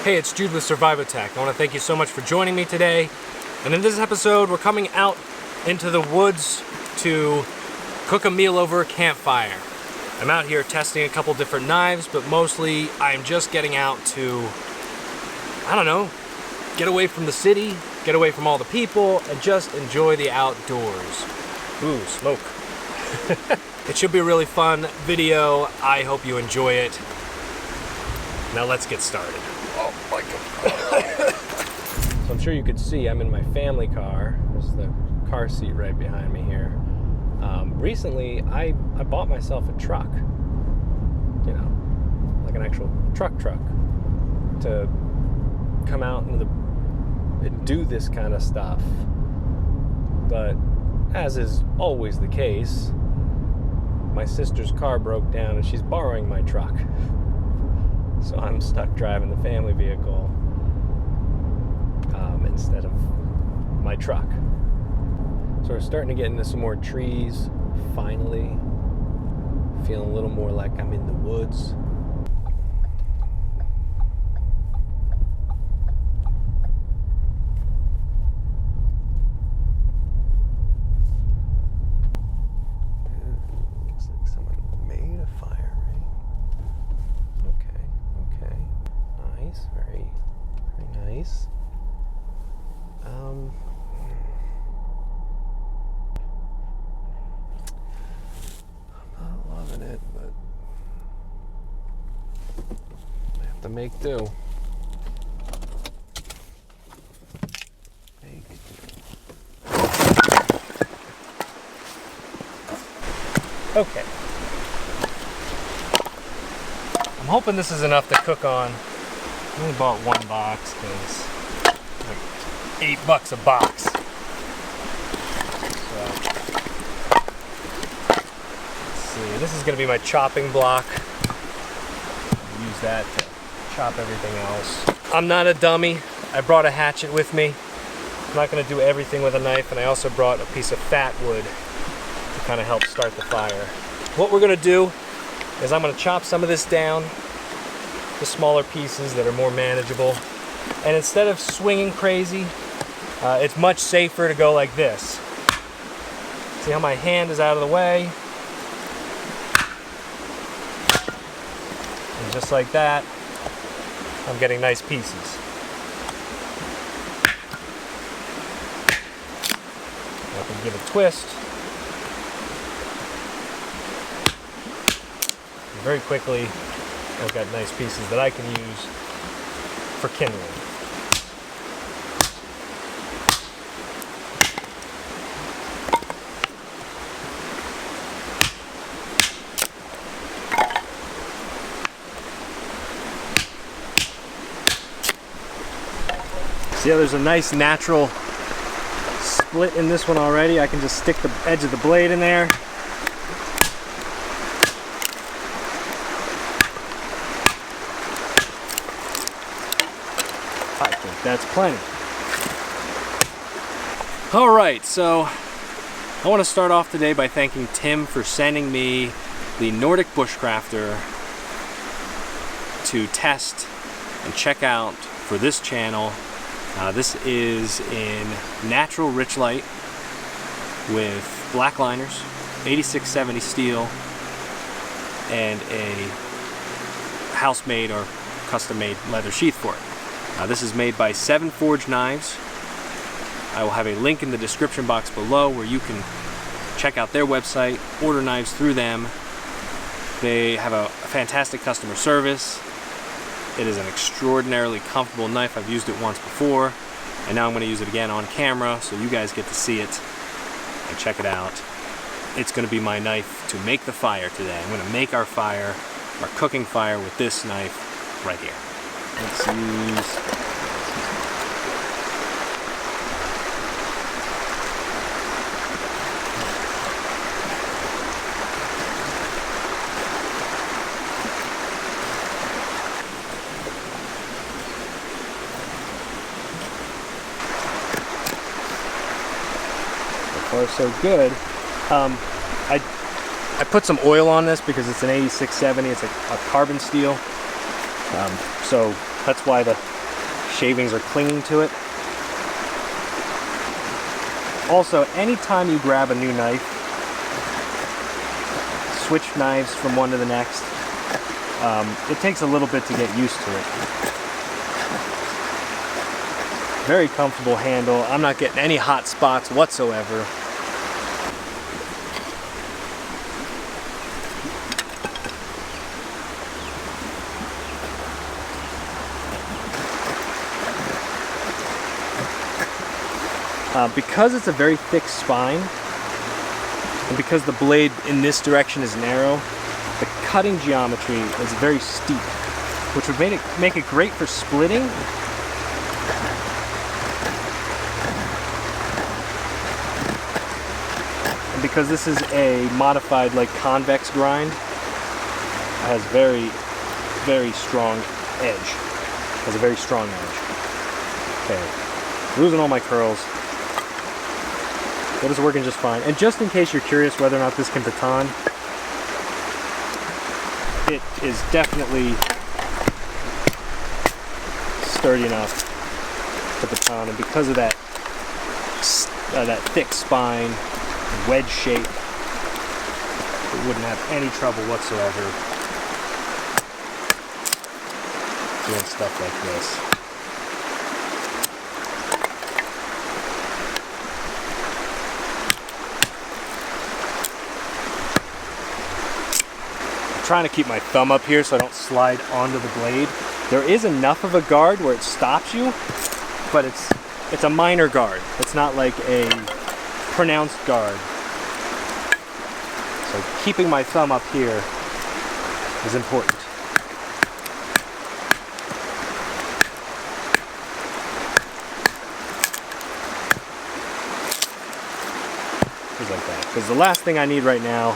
Hey, it's Jude with SurvivoTek. I want to thank you so much for joining me today. And in this episode, we're coming out into the woods to cook a meal over a campfire. I'm out here testing a couple different knives, but mostly I'm just getting out to, I don't know, get away from the city, get away from all the people, and just enjoy the outdoors. Ooh, smoke. It should be a really fun video. I hope you enjoy it. Now let's get started. Oh my God. So I'm sure you could see I'm in my family car. There's the car seat right behind me here. Recently, I bought myself a truck. You know, like an actual truck to come out and do this kind of stuff. But as is always the case, my sister's car broke down and she's borrowing my truck. So I'm stuck driving the family vehicle instead of my truck. So we're starting to get into some more trees, finally. Feeling a little more like I'm in the woods. Looks like someone made a fire, right? Okay. Nice, very nice. I'm not loving it, but I have to make do. Okay. I'm hoping this is enough to cook on. I only bought one box because it's like $8 a box. So, let's see. This is going to be my chopping block. I'll use that to chop everything else. I'm not a dummy. I brought a hatchet with me. I'm not going to do everything with a knife, and I also brought a piece of fat wood to kind of help start the fire. What we're going to do is I'm going to chop some of this down to smaller pieces that are more manageable. And instead of swinging crazy, it's much safer to go like this. See how my hand is out of the way? And just like that, I'm getting nice pieces. I can give it a twist. And very quickly, I've got nice pieces that I can use for kindling. See how there's a nice natural split in this one already? I can just stick the edge of the blade in there. I think that's plenty. All right, so I want to start off today by thanking Tim for sending me the Nordic Bushcrafter to test and check out for this channel. This is in natural Richlite with black liners, 8670 steel, and a house-made or custom-made leather sheath for it. This is made by 7Forge knives. I will have a link in the description box below where you can check out their website, order knives through them. They have a fantastic customer service. It is an extraordinarily comfortable knife. I've used it once before, and now I'm going to use it again on camera so you guys get to see it and check it out. It's going to be my knife to make the fire today. I'm going to make our fire, our cooking fire, with this knife right here. Let's use... So far, so good. I put some oil on this because it's an 8670. It's a carbon steel. So That's why the shavings are clinging to it. Also, anytime you grab a new knife, switch knives from one to the next, it takes a little bit to get used to it. Very comfortable handle. I'm not getting any hot spots whatsoever. Because it's a very thick spine, and because the blade in this direction is narrow, the cutting geometry is very steep, which would make it great for splitting. And because this is a modified like convex grind, it has very, very strong edge. Has a very strong edge. Okay, losing all my curls. It is working just fine. And just in case you're curious whether or not this can baton, it is definitely sturdy enough to baton. And because of that thick spine, wedge shape, it wouldn't have any trouble whatsoever doing stuff like this. Trying to keep my thumb up here so I don't slide onto the blade. There is enough of a guard where it stops you, but it's a minor guard. It's not like a pronounced guard. So keeping my thumb up here is important. Just like that. Because the last thing I need right now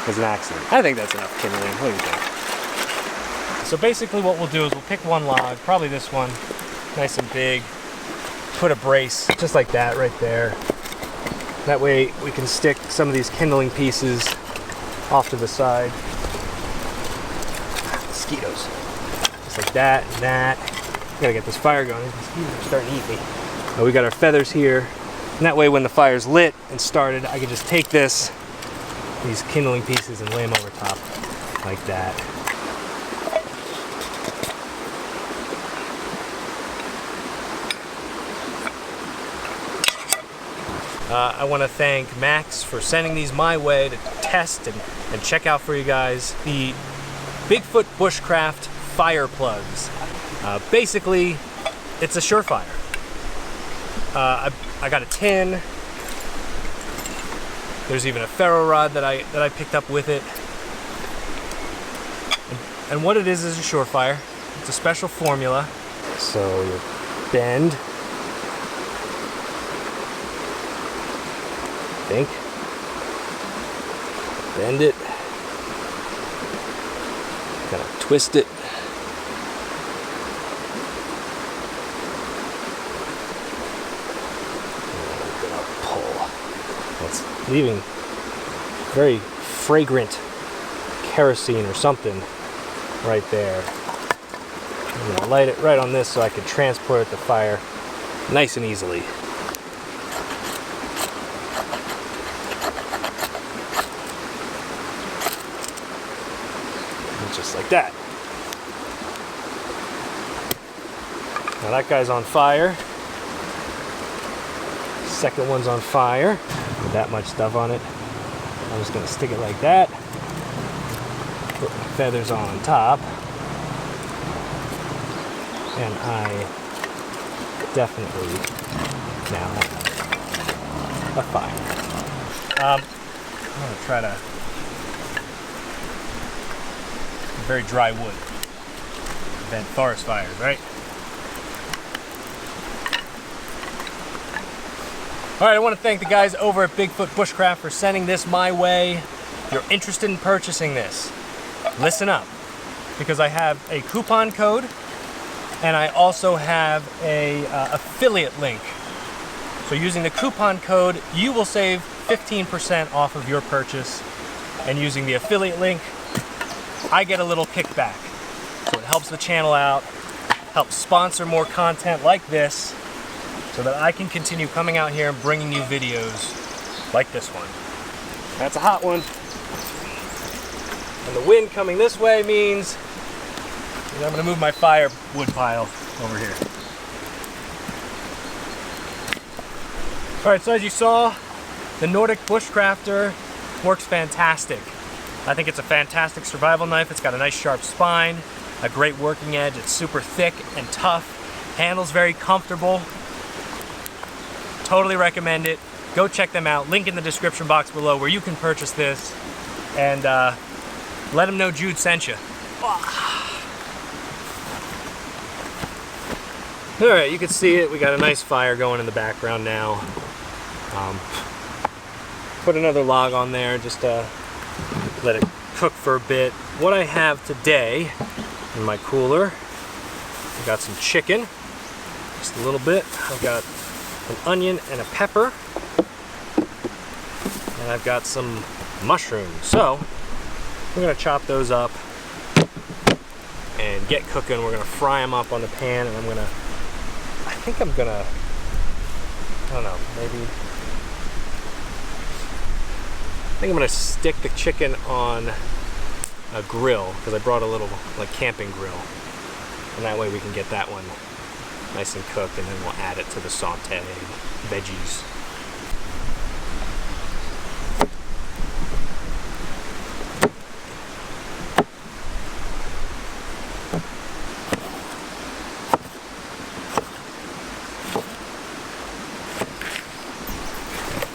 is an accident. I think that's enough kindling. What do you think? So basically what we'll do is we'll pick one log, probably this one, nice and big, put a brace just like that right there. That way we can stick some of these kindling pieces off to the side. Mosquitoes. Just like that and that. Gotta get this fire going. These mosquitoes are starting to eat me. We got our feathers here. And that way when the fire's lit and started, I can just take these kindling pieces and lay them over top like that. I want to thank Max for sending these my way to test and check out for you guys. The Bigfoot Bushcraft FIRE PLUGS. Basically, it's a surefire. I got a tin. There's even a ferro rod that I picked up with it. And what it is a surefire. It's a special formula. So you bend. Bend it. Kind of twist it. It's leaving very fragrant kerosene or something right there. I'm gonna light it right on this so I can transport it to fire nice and easily. And just like that. Now that guy's on fire. Second one's on fire. With that much stuff on it. I'm just gonna stick it like that. Put my feathers on top. And I definitely now have a fire. I'm gonna try to very dry wood. Prevent forest fires, right? Alright, I want to thank the guys over at Bigfoot Bushcraft for sending this my way. If you're interested in purchasing this, listen up. Because I have a coupon code and I also have a affiliate link. So using the coupon code, you will save 15% off of your purchase. And using the affiliate link, I get a little kickback. So it helps the channel out. help sponsor more content like this so that I can continue coming out here and bringing you videos like this one. That's a hot one. And the wind coming this way means I'm going to move my firewood pile over here. Alright, so as you saw, the Nordic Bushcrafter works fantastic. I think it's a fantastic survival knife. It's got a nice sharp spine, a great working edge. It's super thick and tough. Handle's very comfortable. Totally recommend it. Go check them out. Link in the description box below where you can purchase this. And let them know Jude sent you. Alright, you can see it. We got a nice fire going in the background now. Put another log on there just to let it cook for a bit. What I have today in my cooler, I've got some chicken, just a little bit. I've got an onion and a pepper, and I've got some mushrooms. So we're gonna chop those up and get cooking. We're gonna fry them up on the pan, and I think I'm gonna stick the chicken on a grill because I brought a little like camping grill, and that way we can get that one nice and cooked, and then we'll add it to the sauteed veggies.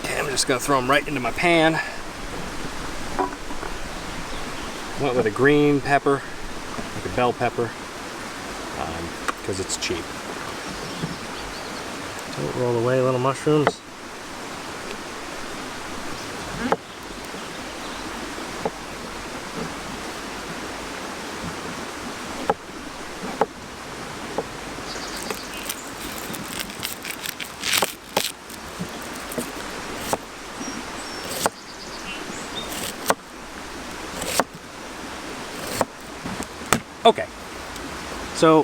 Okay, I'm just gonna throw them right into my pan. Went with a green pepper, like a bell pepper, because it's cheap. Don't roll away, little mushrooms. Okay, so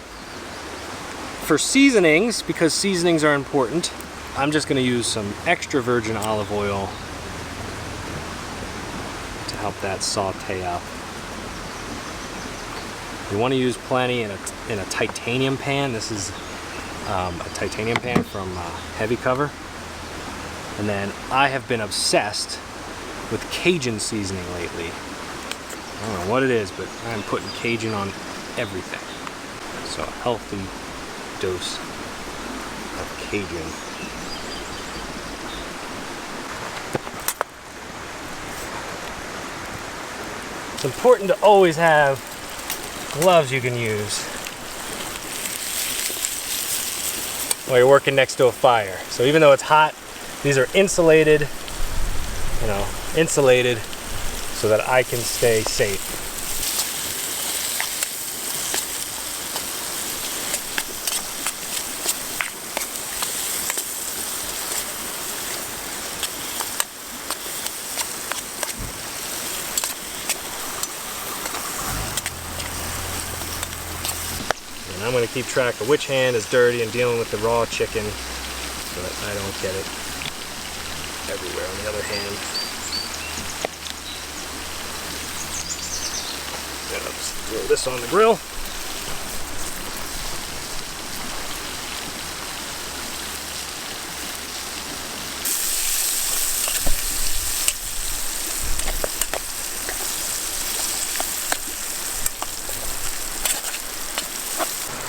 for seasonings, because seasonings are important, I'm just going to use some extra virgin olive oil to help that saute up. You want to use plenty in a titanium pan. This is a titanium pan from Heavy Cover. And then I have been obsessed with Cajun seasoning lately. I don't know what it is, but I'm putting Cajun on everything. So a healthy dose of Cajun. It's important to always have gloves you can use while you're working next to a fire. So even though it's hot, these are insulated, insulated so that I can stay safe. I'm going to keep track of which hand is dirty and dealing with the raw chicken so that I don't get it everywhere on the other hand. I'll just throw this on the grill.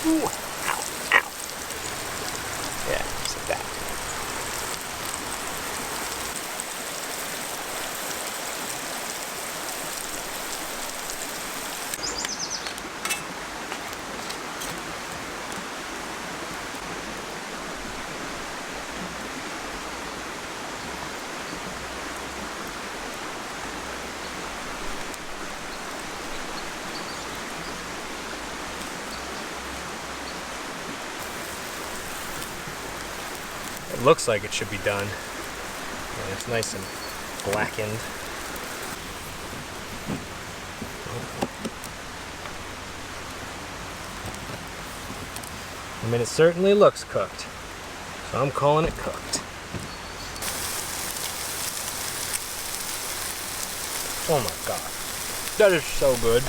Ooh, ow, ow. Yeah, just like that. It looks like it should be done. And it's nice and blackened. I mean, it certainly looks cooked. So I'm calling it cooked. Oh my god. That is so good.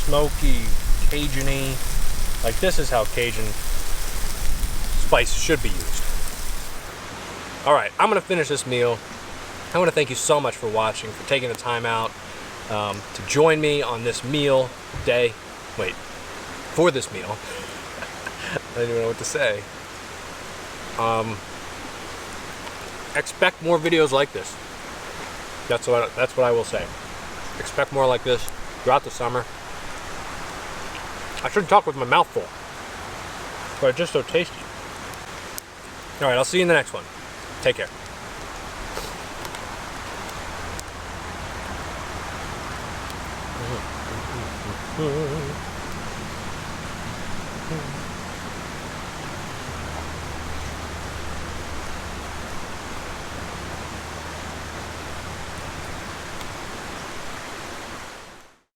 Smoky, Cajun-y. Like, this is how Cajun spice should be used. Alright, I'm going to finish this meal. I want to thank you so much for watching, for taking the time out to join me on this meal day. Wait, for this meal. I don't even know what to say. Expect more videos like this. That's what I will say. Expect more like this throughout the summer. I shouldn't talk with my mouth full, but it's just so tasty. Alright, I'll see you in the next one. Take care.